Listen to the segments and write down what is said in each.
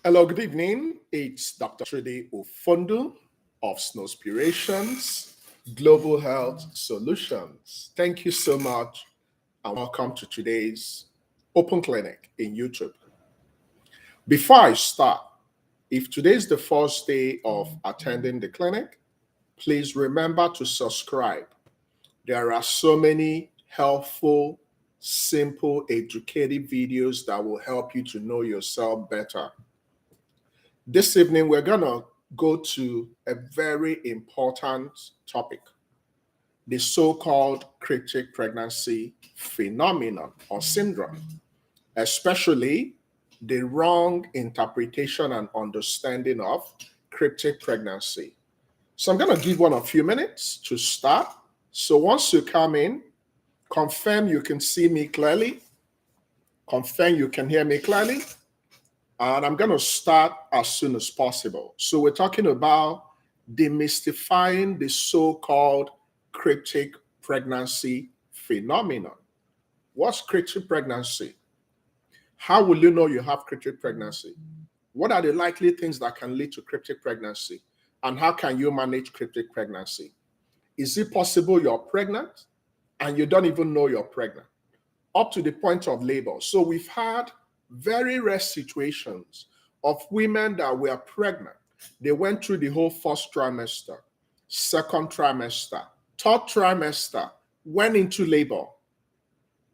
Hello, good evening. It's Dr. Chudi of Snowspirations Global Health Solutions. Thank you so much and welcome to today's Open Clinic in YouTube. Before I start, if today is the first day of attending the clinic, please remember to subscribe. There are so many helpful, simple, educative videos that will help you to know yourself better. This evening, we're going to go to a very important topic, the so-called cryptic pregnancy phenomenon or syndrome, especially the wrong interpretation and understanding of cryptic pregnancy. So I'm going to give one a few minutes to start. So once you come in, confirm you can see me clearly, confirm you can hear me clearly, and I'm going to start as soon as possible. So we're talking about demystifying the so-called cryptic pregnancy phenomenon. What's cryptic pregnancy? How will you know you have cryptic pregnancy? What are the likely things that can lead to cryptic pregnancy? And how can you manage cryptic pregnancy? Is it possible you're pregnant and you don't even know you're pregnant up to the point of labor? So we've had very rare situations of women that were pregnant. They went through the whole first trimester, second trimester, third trimester, went into labor.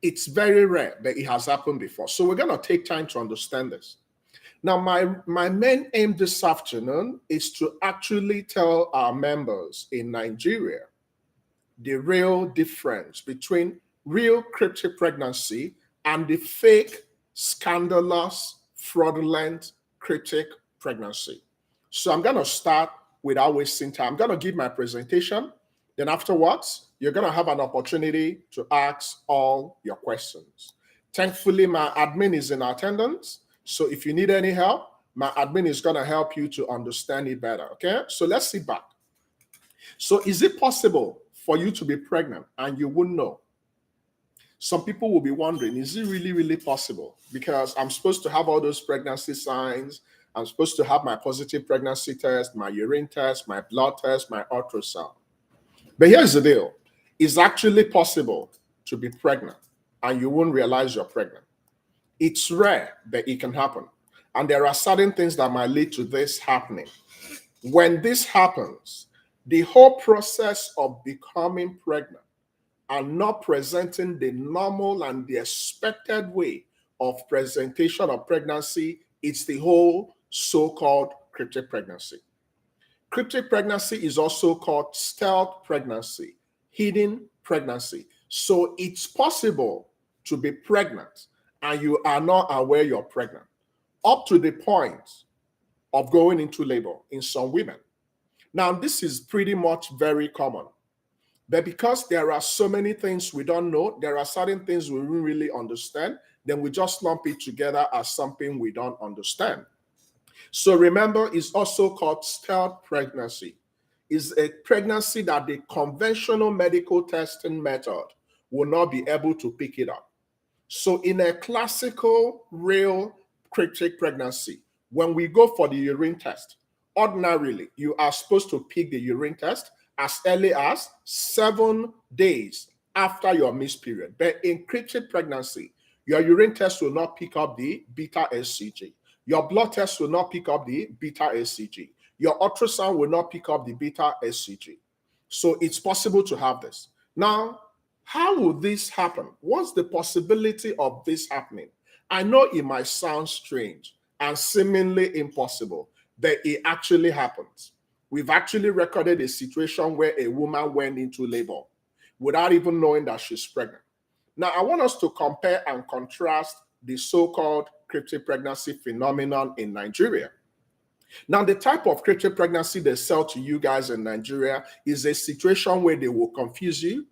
It's very rare, but it has happened before. So we're going to take time to understand this. Now, my main aim this afternoon is to actually tell our members in Nigeria the real difference between real cryptic pregnancy and the fake, scandalous, fraudulent cryptic pregnancy. So I'm going to start without wasting time. I'm going to give my presentation. Then afterwards, you're going to have an opportunity to ask all your questions. Thankfully, my admin is in attendance. So if you need any help, my admin is going to help you to understand it better. Okay? So let's sit back. So is it possible for you to be pregnant and you wouldn't know? Some people will be wondering, is it really, really possible? Because I'm supposed to have all those pregnancy signs. I'm supposed to have my positive pregnancy test, my urine test, my blood test, my ultrasound. But here's the deal. It's actually possible to be pregnant and you won't realize you're pregnant. It's rare, but it can happen. And there are certain things that might lead to this happening. When this happens, the whole process of becoming pregnant and not presenting the normal and the expected way of presentation of pregnancy, it's the whole so-called cryptic pregnancy. Cryptic pregnancy is also called stealth pregnancy, hidden pregnancy. So it's possible to be pregnant and you are not aware you're pregnant, up to the point of going into labor in some women. Now, this is pretty much very common. But because there are so many things we don't know, there are certain things we don't really understand, then we just lump it together as something we don't understand. So remember, it's also called stealth pregnancy. It's a pregnancy that the conventional medical testing method will not be able to pick it up. So in a classical, real cryptic pregnancy, when we go for the urine test, ordinarily, you are supposed to pick the urine test as early as 7 days after your missed period. But in cryptic pregnancy, your urine test will not pick up the beta HCG. Your blood test will not pick up the beta HCG. Your ultrasound will not pick up the beta HCG. So it's possible to have this. Now, how will this happen? What's the possibility of this happening? I know it might sound strange and seemingly impossible, but it actually happens. We've actually recorded a situation where a woman went into labor without even knowing that she's pregnant. Now, I want us to compare and contrast the so-called cryptic pregnancy phenomenon in Nigeria. Now, the type of cryptic pregnancy they sell to you guys in Nigeria is a situation where they will confuse you,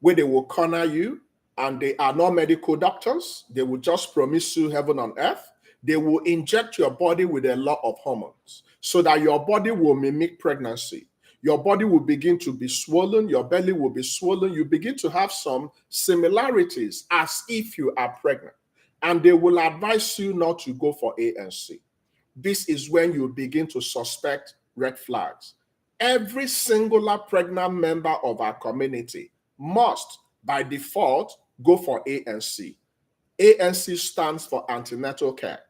where they will corner you, and they are not medical doctors. They will just promise you heaven on earth. They will inject your body with a lot of hormones so that your body will mimic pregnancy. Your body will begin to be swollen. Your belly will be swollen. You begin to have some similarities as if you are pregnant. And they will advise you not to go for ANC. this is when you begin to suspect red flags. Every singular pregnant member of our community must, by default, go for ANC. ANC stands for antenatal care.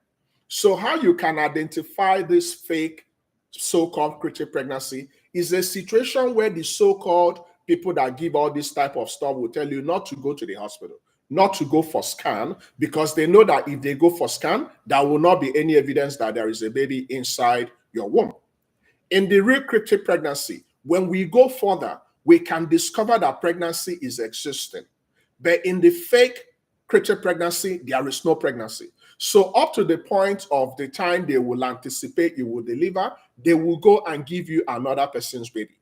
So how you can identify this fake so-called cryptic pregnancy is a situation where the so-called people that give all this type of stuff will tell you not to go to the hospital, not to go for scan, because they know that if they go for scan, there will not be any evidence that there is a baby inside your womb. In the real cryptic pregnancy, when we go further, we can discover that pregnancy is existing. But in the fake cryptic pregnancy, there is no pregnancy. So up to the point of the time they will anticipate you will deliver, they will go and give you another person's baby.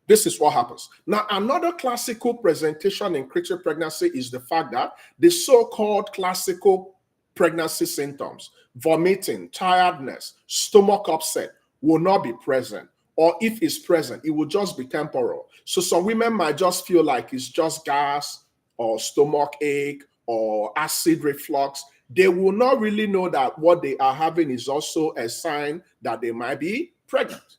This is what happens. Now, another classical presentation in cryptic pregnancy is the fact that the so-called classical pregnancy symptoms, vomiting, tiredness, stomach upset, will not be present. Or if it's present, it will just be temporal. So some women might just feel like it's just gas or stomach ache or acid reflux. They will not really know that what they are having is also a sign that they might be pregnant.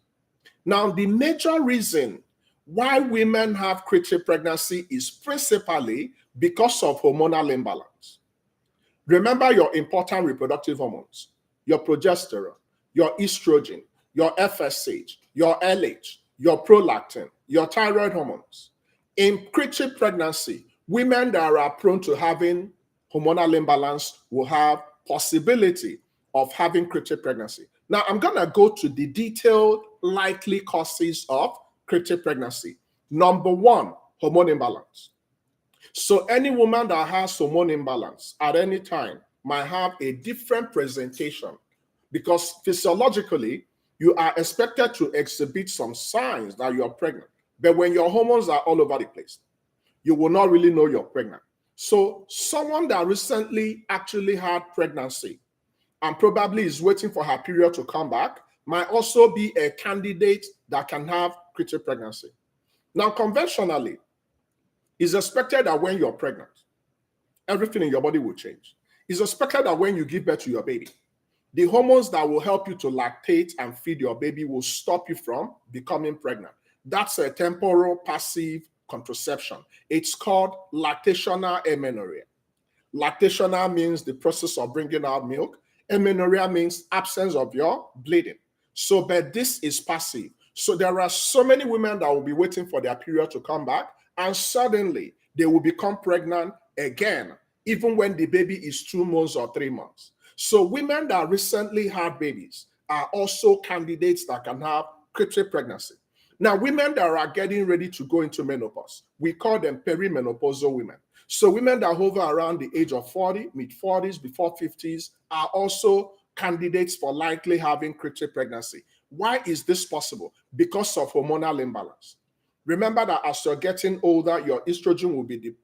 Now, the major reason why women have cryptic pregnancy is principally because of hormonal imbalance. Remember your important reproductive hormones, your progesterone, your estrogen, your FSH, your LH, your prolactin, your thyroid hormones. In cryptic pregnancy, women that are prone to having hormonal imbalance will have possibility of having cryptic pregnancy. Now, I'm going to go to the detailed likely causes of cryptic pregnancy. Number one, hormone imbalance. So any woman that has hormone imbalance at any time might have a different presentation because physiologically, you are expected to exhibit some signs that you're pregnant. But when your hormones are all over the place, you will not really know you're pregnant. So someone that recently actually had pregnancy and probably is waiting for her period to come back might also be a candidate that can have cryptic pregnancy. Now, conventionally, it's expected that when you're pregnant, everything in your body will change. It's expected that when you give birth to your baby, the hormones that will help you to lactate and feed your baby will stop you from becoming pregnant. That's a temporal passive contraception. It's called lactational amenorrhea. Lactational means the process of bringing out milk. Amenorrhea means absence of your bleeding. So, but this is passive. So there are so many women that will be waiting for their period to come back, and suddenly they will become pregnant again, even when the baby is 2 months or 3 months. So women that recently had babies are also candidates that can have cryptic pregnancy. Now, women that are getting ready to go into menopause, we call them perimenopausal women. So women that hover around the age of 40, mid-40s, before 50s are also candidates for likely having cryptic pregnancy. Why is this possible? Because of hormonal imbalance. Remember that as you're getting older, your estrogen will be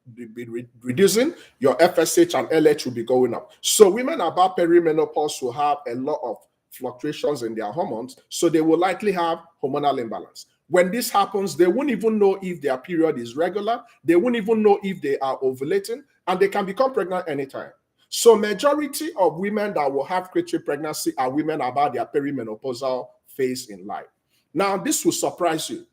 reducing, your FSH and LH will be going up. So women about perimenopause will have a lot of fluctuations in their hormones, so they will likely have hormonal imbalance. When this happens, they won't even know if their period is regular, they won't even know if they are ovulating, and they can become pregnant anytime. So majority of women that will have cryptic pregnancy are women about their perimenopausal phase in life. Now, this will surprise you.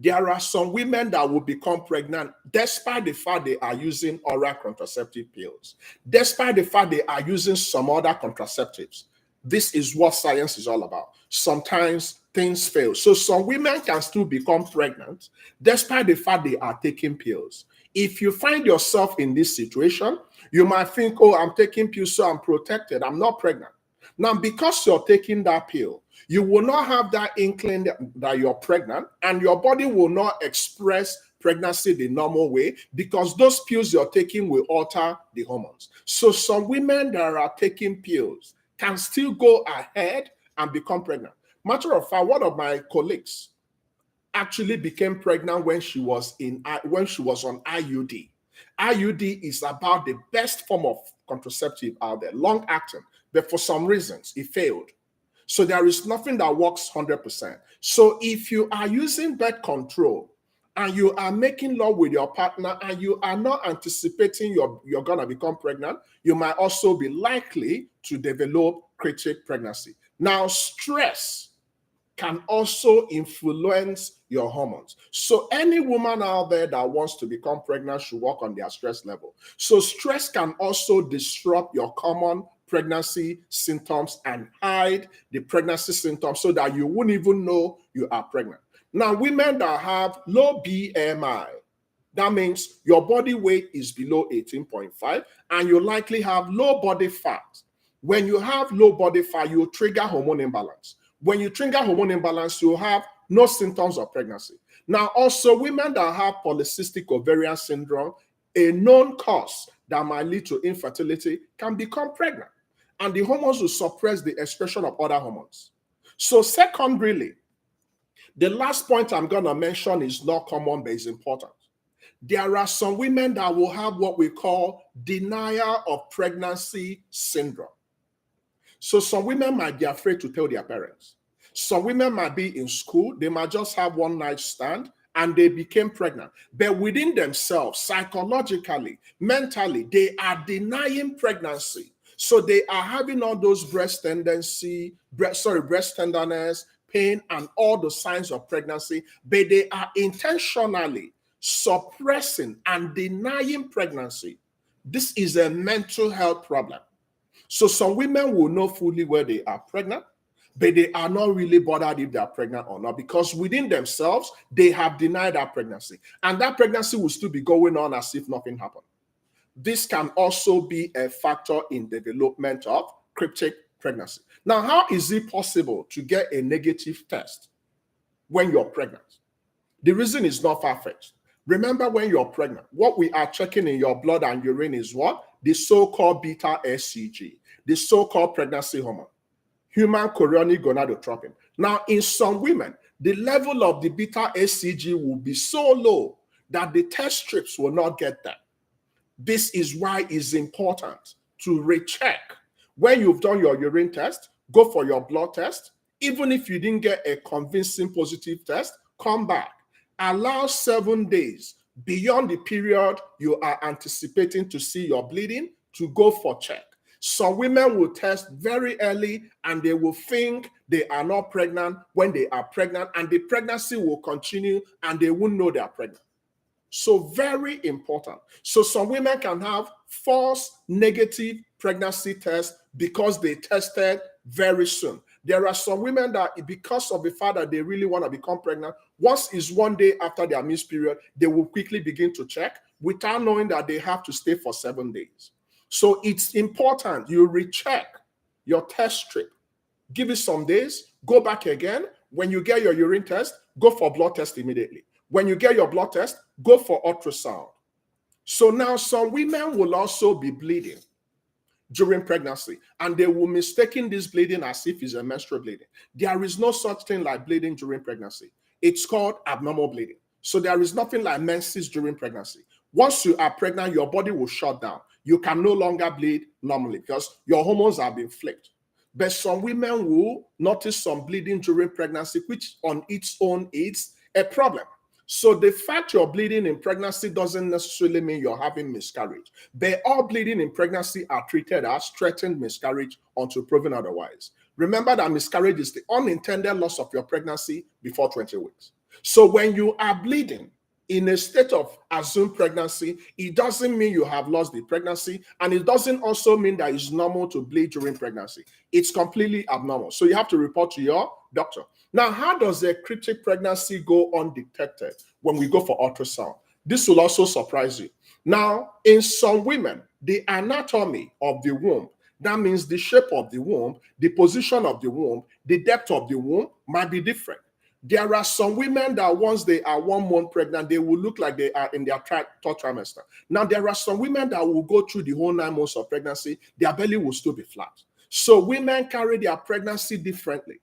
There are some women that will become pregnant despite the fact they are using oral contraceptive pills, despite the fact they are using some other contraceptives. This is what science is all about. Sometimes things fail. So some women can still become pregnant despite the fact they are taking pills. If you find yourself in this situation, you might think, oh, I'm taking pills, so I'm protected. I'm not pregnant. Now, because you're taking that pill, you will not have that inkling that you're pregnant, and your body will not express pregnancy the normal way because those pills you're taking will alter the hormones. So some women that are taking pills can still go ahead and become pregnant. Matter of fact, one of my colleagues actually became pregnant when she was on IUD. IUD is about the best form of contraceptive out there, long acting, but for some reasons it failed. So there is nothing that works 100%. So if you are using birth control and you are making love with your partner and you are not anticipating you're going to become pregnant, you might also be likely to develop cryptic pregnancy. Now, stress can also influence your hormones. So any woman out there that wants to become pregnant should work on their stress level. So stress can also disrupt your common pregnancy symptoms and hide the pregnancy symptoms so that you wouldn't even know you are pregnant. Now, women that have low BMI, that means your body weight is below 18.5 and you likely have low body fat. When you have low body fat, you trigger hormone imbalance. When you trigger hormone imbalance, you have no symptoms of pregnancy. Now, also women that have polycystic ovarian syndrome, a known cause that might lead to infertility, can become pregnant. And the hormones will suppress the expression of other hormones. So secondarily, the last point I'm going to mention is not common, but it's important. There are some women that will have what we call denial of pregnancy syndrome. So some women might be afraid to tell their parents. Some women might be in school, they might just have one night stand and they became pregnant. But within themselves, psychologically, mentally, they are denying pregnancy. So they are having all those breast tenderness, pain, and all the signs of pregnancy, but they are intentionally suppressing and denying pregnancy. This is a mental health problem. So some women will know fully where they are pregnant, but they are not really bothered if they are pregnant or not, because within themselves, they have denied that pregnancy. And that pregnancy will still be going on as if nothing happened. This can also be a factor in the development of cryptic pregnancy. Now, how is it possible to get a negative test when you're pregnant? The reason is not far-fetched. Remember, when you're pregnant, what we are checking in your blood and urine is what? The so-called beta HCG, the so-called pregnancy hormone, human chorionic gonadotropin. Now, in some women, the level of the beta HCG will be so low that the test strips will not get there. This is why it's important to recheck. When you've done your urine test, go for your blood test. Even if you didn't get a convincing positive test, come back. Allow 7 days beyond the period you are anticipating to see your bleeding to go for check. Some women will test very early and they will think they are not pregnant when they are pregnant, and the pregnancy will continue and they won't know they are pregnant. So very important. So some women can have false negative pregnancy tests because they tested very soon. There are some women that, because of the fact that they really want to become pregnant, once is 1 day after their missed period, they will quickly begin to check without knowing that they have to stay for 7 days. So it's important you recheck your test strip. Give it some days, go back again. When you get your urine test, go for blood test immediately. When you get your blood test, go for ultrasound. So now some women will also be bleeding during pregnancy, and they will mistaken this bleeding as if it's a menstrual bleeding. There is no such thing like bleeding during pregnancy. It's called abnormal bleeding. So there is nothing like menses during pregnancy. Once you are pregnant, your body will shut down. You can no longer bleed normally because your hormones have been flipped. But some women will notice some bleeding during pregnancy, which on its own is a problem. So the fact you're bleeding in pregnancy doesn't necessarily mean you're having miscarriage. But all bleeding in pregnancy are treated as threatened miscarriage until proven otherwise. Remember that miscarriage is the unintended loss of your pregnancy before 20 weeks. So when you are bleeding in a state of assumed pregnancy, it doesn't mean you have lost the pregnancy, and it doesn't also mean that it's normal to bleed during pregnancy. It's completely abnormal. So you have to report to your doctor. Now, how does a cryptic pregnancy go undetected when we go for ultrasound? This will also surprise you. Now, in some women, the anatomy of the womb, that means the shape of the womb, the position of the womb, the depth of the womb might be different. There are some women that once they are 1 month pregnant, they will look like they are in their third trimester. Now, there are some women that will go through the whole 9 months of pregnancy, their belly will still be flat. So women carry their pregnancy differently.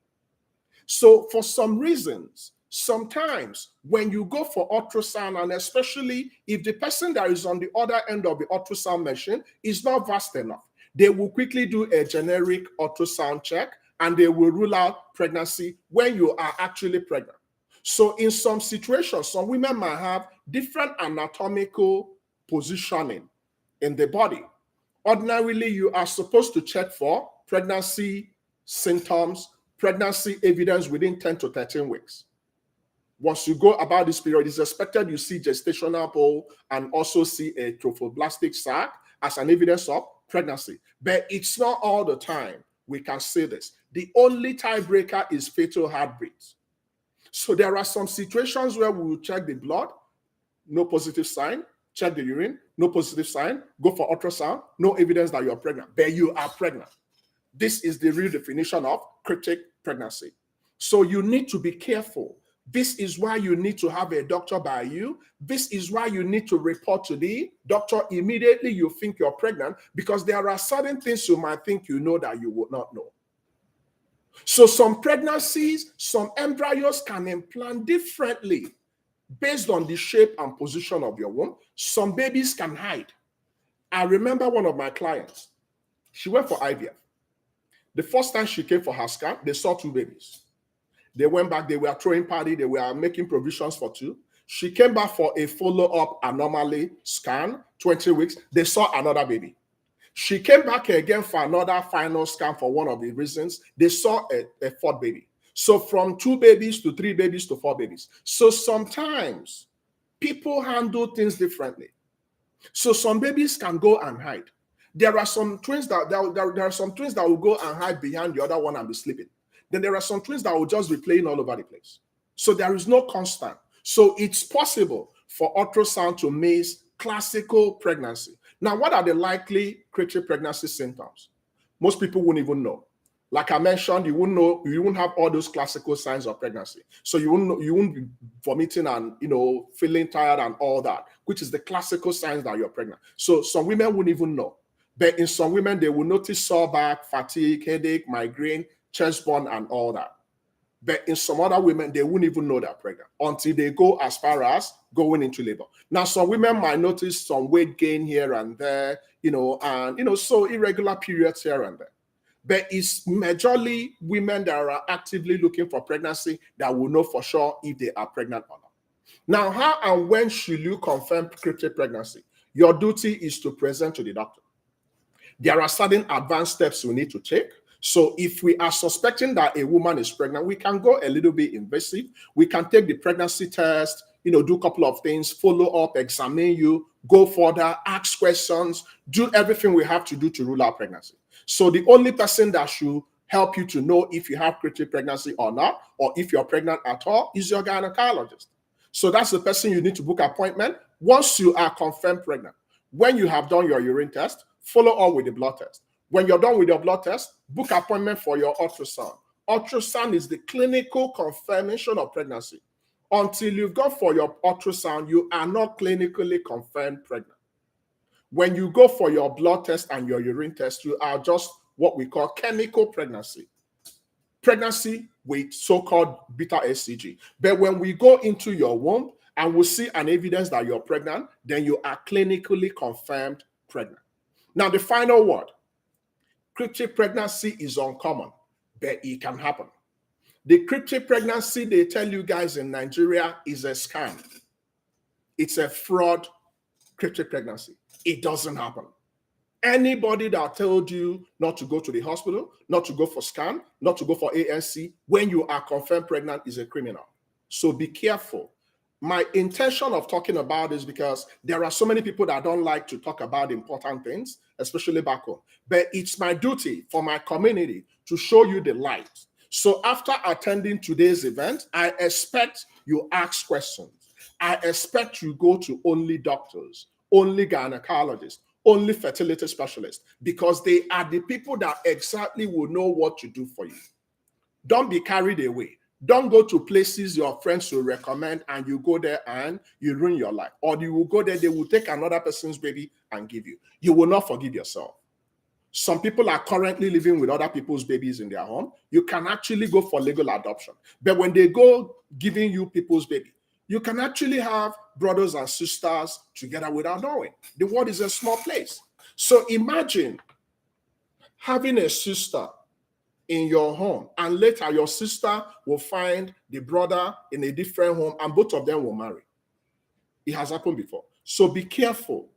So for some reasons, sometimes when you go for ultrasound, and especially if the person that is on the other end of the ultrasound machine is not vast enough, they will quickly do a generic ultrasound check and they will rule out pregnancy when you are actually pregnant. So in some situations, some women might have different anatomical positioning in the body. Ordinarily, you are supposed to check for pregnancy symptoms, pregnancy evidence within 10 to 13 weeks. Once you go about this period, it's expected you see gestational pole and also see a trophoblastic sac as an evidence of pregnancy. But it's not all the time we can say this. The only tiebreaker is fetal heartbeats. So there are some situations where we will check the blood, no positive sign, check the urine, no positive sign, go for ultrasound, no evidence that you're pregnant, but you are pregnant. This is the real definition of cryptic pregnancy. So you need to be careful. This is why you need to have a doctor by you. This is why you need to report to the doctor immediately you think you're pregnant, because there are certain things you might think you know that you would not know. So some pregnancies, some embryos can implant differently based on the shape and position of your womb. Some babies can hide. I remember one of my clients. She went for IVF. The first time she came for her scan, they saw 2 babies. They went back, they were throwing party, they were making provisions for 2. She came back for a follow-up anomaly scan, 20 weeks. They saw another baby. She came back again for another final scan for one of the reasons. They saw a 4th baby. So from 2 babies to 3 babies to 4 babies. So sometimes people handle things differently. So some babies can go and hide. There are some twins that there are some twins that will go and hide behind the other one and be sleeping. Then there are some twins that will just be playing all over the place. So there is no constant. So it's possible for ultrasound to miss classical pregnancy. Now, what are the likely cryptic pregnancy symptoms? Most people wouldn't even know. Like I mentioned, you wouldn't know, you wouldn't have all those classical signs of pregnancy. So you wouldn't be vomiting and feeling tired and all that, which is the classical signs that you're pregnant. So some women wouldn't even know. But in some women, they will notice sore back, fatigue, headache, migraine, chest burn, and all that. But in some other women, they wouldn't even know they're pregnant until they go as far as going into labor. Now, some women might notice some weight gain here and there, so irregular periods here and there. But it's majorly women that are actively looking for pregnancy that will know for sure if they are pregnant or not. Now, how and when should you confirm cryptic pregnancy? Your duty is to present to the doctor. There are certain advanced steps we need to take. So if we are suspecting that a woman is pregnant, we can go a little bit invasive. We can take the pregnancy test, do a couple of things, follow up, examine you, go further, ask questions, do everything we have to do to rule out pregnancy. So the only person that should help you to know if you have cryptic pregnancy or not, or if you're pregnant at all, is your gynecologist. So that's the person you need to book an appointment once you are confirmed pregnant. When you have done your urine test, follow up with the blood test. When you're done with your blood test, book an appointment for your ultrasound. Ultrasound is the clinical confirmation of pregnancy. Until you've gone for your ultrasound, you are not clinically confirmed pregnant. When you go for your blood test and your urine test, you are just what we call chemical pregnancy. Pregnancy with so-called beta HCG. But when we go into your womb and we see an evidence that you're pregnant, then you are clinically confirmed pregnant. Now, the final word. Cryptic pregnancy is uncommon, but it can happen. The cryptic pregnancy they tell you guys in Nigeria is a scam. It's a fraud cryptic pregnancy. It doesn't happen. Anybody that told you not to go to the hospital, not to go for scan, not to go for ANC, when you are confirmed pregnant is a criminal. So be careful. My intention of talking about this because there are so many people that don't like to talk about important things, especially back home. But it's my duty for my community to show you the light. So after attending today's event, I expect you ask questions. I expect you go to only doctors, only gynecologists, only fertility specialists, because they are the people that exactly will know what to do for you. Don't be carried away. Don't go to places your friends will recommend and you go there and you ruin your life. Or you will go there, they will take another person's baby and give you. You will not forgive yourself. Some people are currently living with other people's babies in their home. You can actually go for legal adoption. But when they go giving you people's baby, you can actually have brothers and sisters together without knowing. The world is a small place. So imagine having a sister in your home, and later your sister will find the brother in a different home, and both of them will marry. It has happened before. So be careful.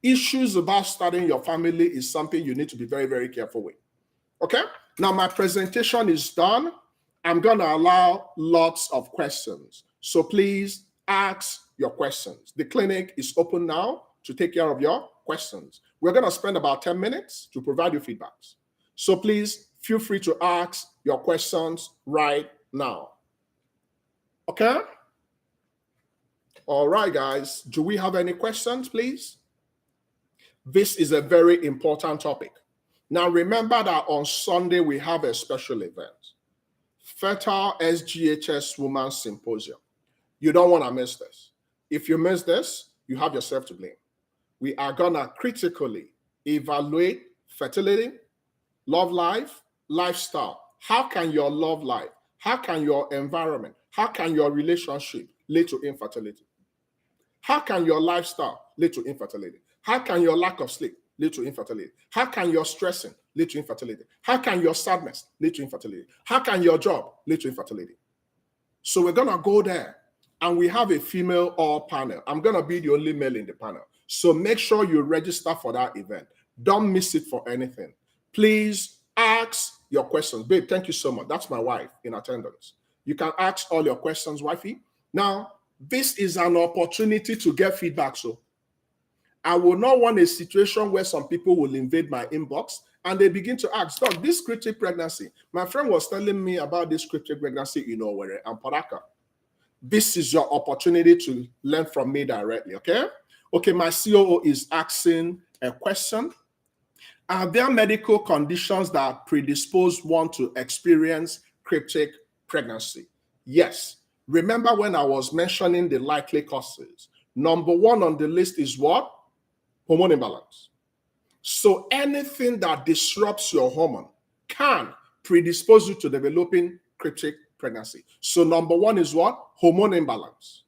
Issues about starting your family is something you need to be very, very careful with. Okay? Now my presentation is done. I'm going to allow lots of questions. So please ask your questions. The clinic is open now to take care of your questions. We're going to spend about 10 minutes to provide you feedbacks. So please feel free to ask your questions right now. Okay? All right, guys. Do we have any questions, please? This is a very important topic. Now, remember that on Sunday, we have a special event, Fertile SGHS Woman Symposium. You don't want to miss this. If you miss this, you have yourself to blame. We are going to critically evaluate fertility, love life, lifestyle. How can your love life, how can your environment, how can your relationship lead to infertility? How can your lifestyle lead to infertility? How can your lack of sleep lead to infertility? How can your stressing lead to infertility? How can your sadness lead to infertility? How can your job lead to infertility? So we're going to go there, and we have a female all panel. I'm going to be the only male in the panel. So make sure you register for that event. Don't miss it for anything. Please ask your questions. Babe, thank you so much. That's my wife in attendance. You can ask all your questions, wifey. Now, this is an opportunity to get feedback. So I will not want a situation where some people will invade my inbox and they begin to ask, Doc, this cryptic pregnancy. My friend was telling me about this cryptic pregnancy in Owerri and Paraka. This is your opportunity to learn from me directly, okay? Okay, my COO is asking a question. Are there medical conditions that predispose one to experience cryptic pregnancy? Yes. Remember when I was mentioning the likely causes? Number one on the list is what? Hormone imbalance. So anything that disrupts your hormone can predispose you to developing cryptic pregnancy. So number one is what? Hormone imbalance.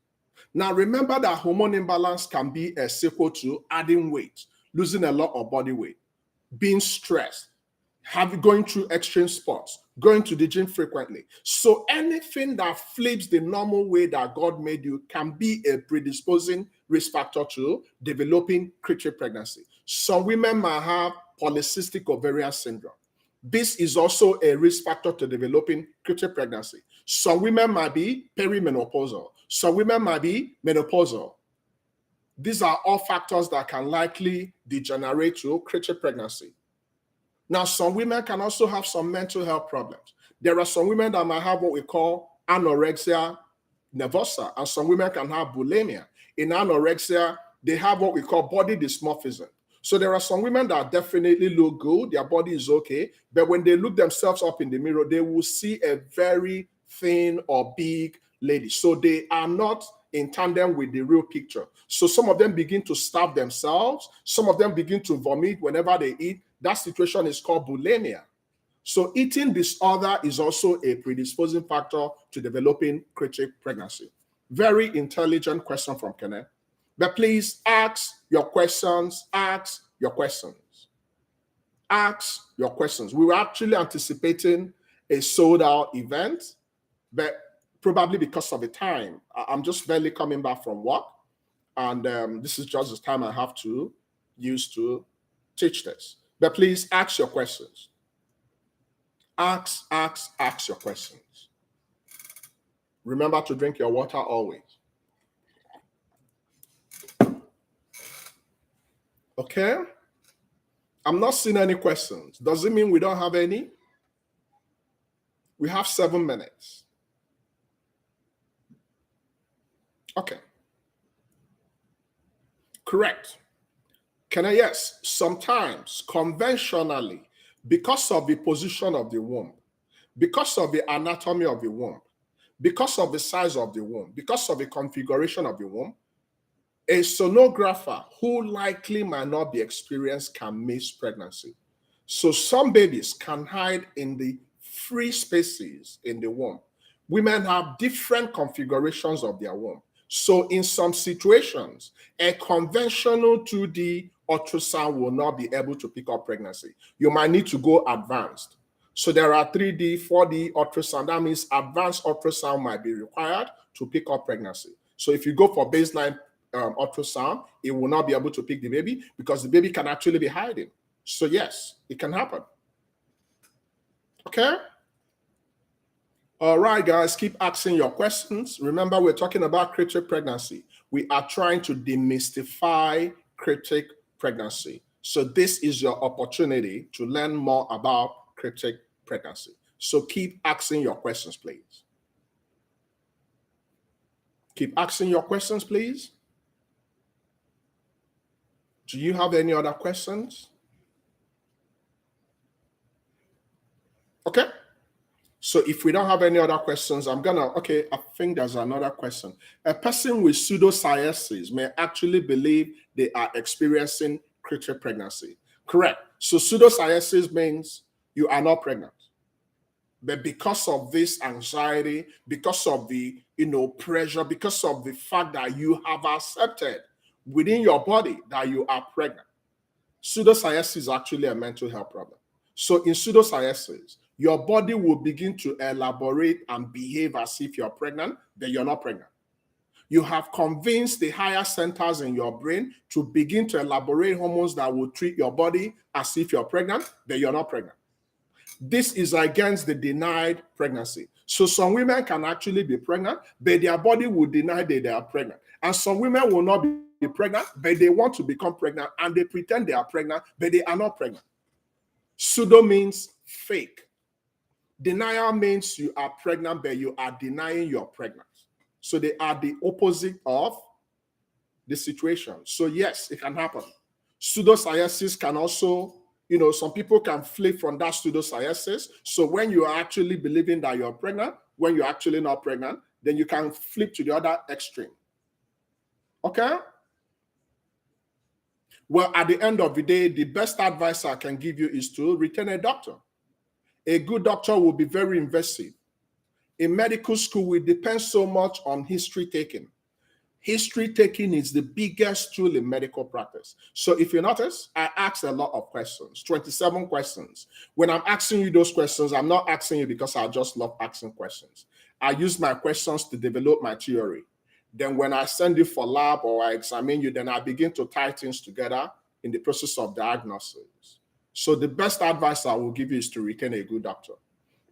Now remember that hormone imbalance can be a sequel to adding weight, losing a lot of body weight, being stressed, going through extreme sports, going to the gym frequently. So anything that flips the normal way that God made you can be a predisposing risk factor to developing cryptic pregnancy. Some women might have polycystic ovarian syndrome. This is also a risk factor to developing cryptic pregnancy. Some women might be perimenopausal. Some women might be menopausal. These are all factors that can likely degenerate to cryptic pregnancy. Now, some women can also have some mental health problems. There are some women that might have what we call anorexia nervosa, and some women can have bulimia. In anorexia, they have what we call body dysmorphism. So there are some women that definitely look good, their body is okay, but when they look themselves up in the mirror, they will see a very thin or big lady. So they are not in tandem with the real picture. So some of them begin to starve themselves. Some of them begin to vomit whenever they eat. That situation is called bulimia. So eating disorder is also a predisposing factor to developing cryptic pregnancy. Very intelligent question from Kenneth. But please ask your questions, ask your questions. Ask your questions. We were actually anticipating a sold out event, but probably because of the time, I'm just barely coming back from work. And this is just the time I have to use to teach this. But please ask your questions. Ask your questions. Remember to drink your water always. Okay? I'm not seeing any questions. Does it mean we don't have any? We have 7 minutes. Okay. Correct. Yes, sometimes conventionally, because of the position of the womb, because of the anatomy of the womb, because of the size of the womb, because of the configuration of the womb, a sonographer who likely might not be experienced can miss pregnancy. So some babies can hide in the free spaces in the womb. Women have different configurations of their womb. So in some situations, a conventional 2D ultrasound will not be able to pick up pregnancy. You might need to go advanced. So there are 3D, 4D ultrasound. That means advanced ultrasound might be required to pick up pregnancy. So if you go for baseline ultrasound, it will not be able to pick the baby because the baby can actually be hiding. So yes, it can happen. Okay? All right, guys, keep asking your questions. Remember, we're talking about cryptic pregnancy. We are trying to demystify cryptic pregnancy. So this is your opportunity to learn more about cryptic pregnancy. So keep asking your questions, please. Keep asking your questions, please. Do you have any other questions? Okay. So if we don't have any other questions, okay, I think there's another question. A person with pseudosciasis may actually believe they are experiencing cryptic pregnancy. Correct. So pseudosciasis means you are not pregnant. But because of this anxiety, because of the pressure, because of the fact that you have accepted within your body that you are pregnant, pseudosciasis is actually a mental health problem. So in pseudosciasis, your body will begin to elaborate and behave as if you're pregnant, but you're not pregnant. You have convinced the higher centers in your brain to begin to elaborate hormones that will treat your body as if you're pregnant, but you're not pregnant. This is against the denied pregnancy. So some women can actually be pregnant, but their body will deny that they are pregnant. And some women will not be pregnant, but they want to become pregnant, and they pretend they are pregnant, but they are not pregnant. Pseudo means fake. Denial means you are pregnant, but you are denying you're pregnant. So they are the opposite of the situation. So yes, it can happen. Pseudosciasis can also, some people can flip from that pseudosciasis. So when you are actually believing that you're pregnant, when you're actually not pregnant, then you can flip to the other extreme. Okay? Well, at the end of the day, the best advice I can give you is to retain a doctor. A good doctor will be very invasive. In medical school, we depend so much on history taking. History taking is the biggest tool in medical practice. So if you notice, I asked a lot of questions, 27 questions. When I'm asking you those questions, I'm not asking you because I just love asking questions. I use my questions to develop my theory. Then when I send you for lab or I examine you, then I begin to tie things together in the process of diagnosis. So the best advice I will give you is to retain a good doctor.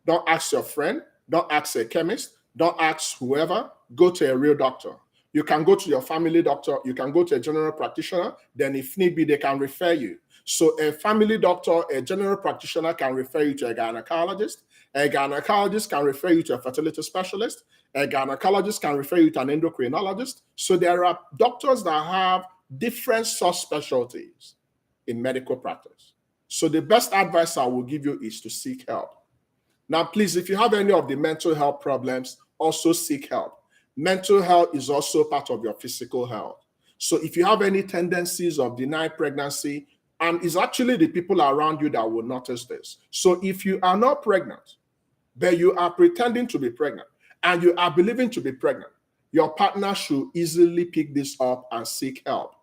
Don't ask your friend, don't ask a chemist, don't ask whoever, go to a real doctor. You can go to your family doctor, you can go to a general practitioner, then if need be, they can refer you. So a family doctor, a general practitioner can refer you to a gynecologist can refer you to a fertility specialist, a gynecologist can refer you to an endocrinologist. So there are doctors that have different subspecialties in medical practice. So the best advice I will give you is to seek help. Now, please, if you have any of the mental health problems, also seek help. Mental health is also part of your physical health. So if you have any tendencies of denied pregnancy, and it's actually the people around you that will notice this. So if you are not pregnant, but you are pretending to be pregnant, and you are believing to be pregnant, your partner should easily pick this up and seek help.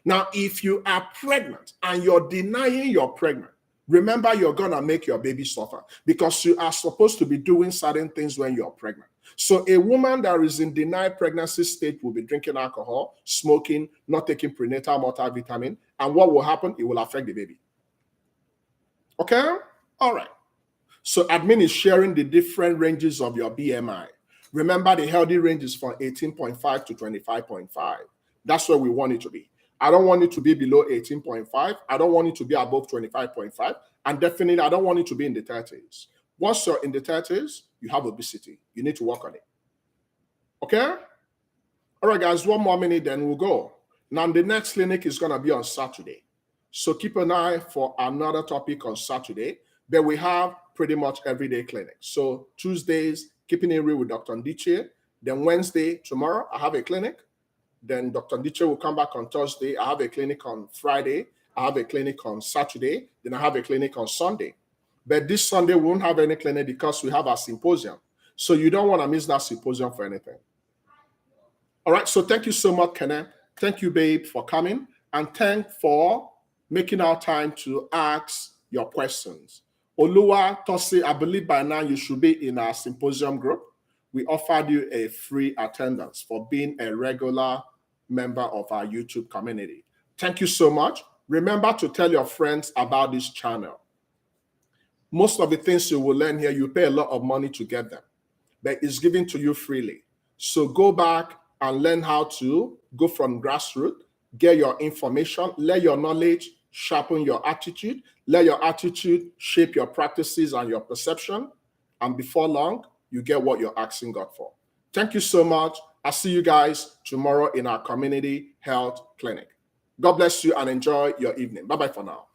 Now, if you are pregnant and you're denying you're pregnant, remember you're going to make your baby suffer because you are supposed to be doing certain things when you're pregnant. So a woman that is in denied pregnancy state will be drinking alcohol, smoking, not taking prenatal multivitamin, and what will happen? It will affect the baby. Okay? All right. So admin is sharing the different ranges of your BMI. Remember, the healthy range is from 18.5 to 25.5. That's where we want it to be. I don't want it to be below 18.5. I don't want it to be above 25.5. And definitely, I don't want it to be in the 30s. Once you're in the 30s, you have obesity. You need to work on it. Okay? All right, guys, one more minute, then we'll go. Now, the next clinic is going to be on Saturday. So keep an eye for another topic on Saturday. But we have pretty much everyday clinics. So Tuesdays, keeping it real with Dr. Ndiche. Then Wednesday, tomorrow, I have a clinic. Then Dr. Ndiche will come back on Thursday. I have a clinic on Friday. I have a clinic on Saturday. Then I have a clinic on Sunday. But this Sunday, we won't have any clinic because we have a symposium. So you don't want to miss that symposium for anything. All right. So thank you so much, Kenneth. Thank you, babe, for coming. And thank for making our time to ask your questions. Oluwa Tosi, I believe by now you should be in our symposium group. We offered you a free attendance for being a regular member of our YouTube community. Thank you so much. Remember to tell your friends about this channel. Most of the things you will learn here, you pay a lot of money to get them, but it's given to you freely. So go back and learn how to go from grassroots, get your information, let your knowledge sharpen your attitude, let your attitude shape your practices and your perception. And before long, you get what you're asking God for. Thank you so much. I'll see you guys tomorrow in our community health clinic. God bless you and enjoy your evening. Bye-bye for now.